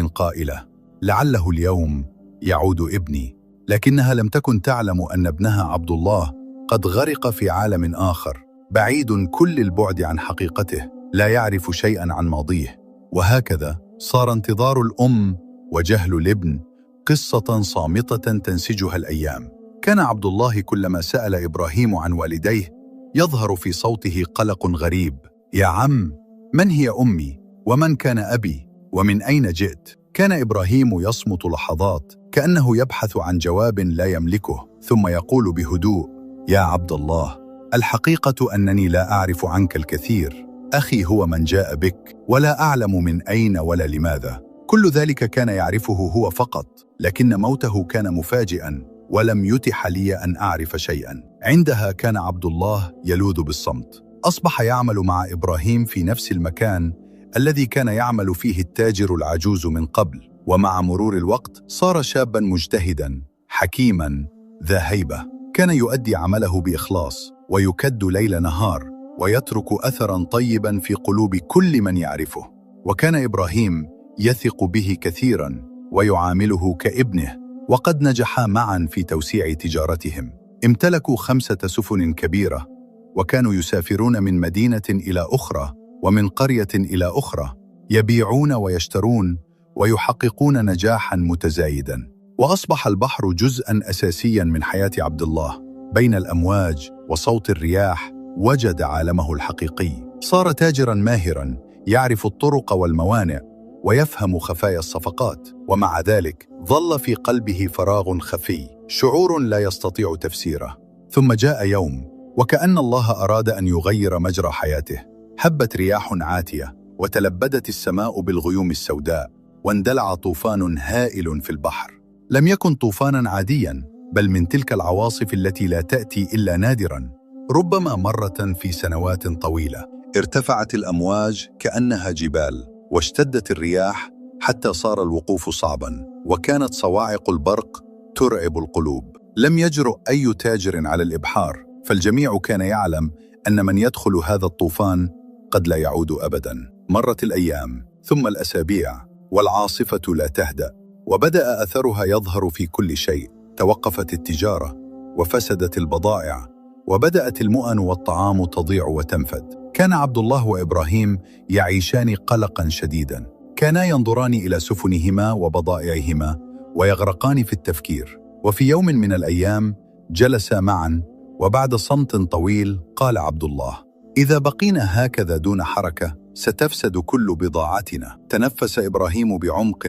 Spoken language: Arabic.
قائلة: لعله اليوم يعود ابني. لكنها لم تكن تعلم أن ابنها عبد الله قد غرق في عالم آخر، بعيد كل البعد عن حقيقته، لا يعرف شيئا عن ماضيه. وهكذا صار انتظار الأم وجهل الابن قصة صامتة تنسجها الأيام. كان عبد الله كلما سأل إبراهيم عن والديه يظهر في صوته قلق غريب: يا عم، من هي أمي؟ ومن كان أبي؟ ومن أين جئت؟ كان إبراهيم يصمت لحظات كأنه يبحث عن جواب لا يملكه، ثم يقول بهدوء: يا عبد الله، الحقيقة أنني لا أعرف عنك الكثير. أخي هو من جاء بك، ولا أعلم من أين ولا لماذا. كل ذلك كان يعرفه هو فقط، لكن موته كان مفاجئا ولم يتح لي أن أعرف شيئا. عندها كان عبد الله يلوذ بالصمت. أصبح يعمل مع إبراهيم في نفس المكان الذي كان يعمل فيه التاجر العجوز من قبل، ومع مرور الوقت صار شابا مجتهدا حكيما ذا هيبة. كان يؤدي عمله بإخلاص ويكد ليل نهار، ويترك أثرا طيبا في قلوب كل من يعرفه. وكان إبراهيم يثق به كثيرا ويعامله كابنه، وقد نجحا معا في توسيع تجارتهم. امتلكوا 5 سفن كبيرة، وكانوا يسافرون من مدينة إلى أخرى ومن قرية إلى أخرى، يبيعون ويشترون ويحققون نجاحا متزايدا. وأصبح البحر جزءا أساسيا من حياة عبد الله. بين الأمواج وصوت الرياح وجد عالمه الحقيقي. صار تاجرا ماهرا يعرف الطرق والموانئ ويفهم خفايا الصفقات. ومع ذلك ظل في قلبه فراغ خفي، شعور لا يستطيع تفسيره. ثم جاء يوم وكأن الله أراد أن يغير مجرى حياته. هبت رياح عاتية، وتلبدت السماء بالغيوم السوداء، واندلع طوفان هائل في البحر. لم يكن طوفانا عاديا، بل من تلك العواصف التي لا تأتي إلا نادرا، ربما مرة في سنوات طويلة. ارتفعت الأمواج كأنها جبال، واشتدت الرياح حتى صار الوقوف صعبا، وكانت صواعق البرق ترعب القلوب. لم يجرؤ أي تاجر على الإبحار، فالجميع كان يعلم أن من يدخل هذا الطوفان قد لا يعود أبدا. مرت الأيام ثم الأسابيع، والعاصفة لا تهدأ، وبدأ أثرها يظهر في كل شيء. توقفت التجارة، وفسدت البضائع، وبدأت المؤن والطعام تضيع وتنفد. كان عبد الله وإبراهيم يعيشان قلقا شديدا. كانا ينظران إلى سفنهما وبضائعهما ويغرقان في التفكير. وفي يوم من الأيام جلسا معا، وبعد صمت طويل قال عبد الله: إذا بقينا هكذا دون حركة ستفسد كل بضاعتنا. تنفس إبراهيم بعمق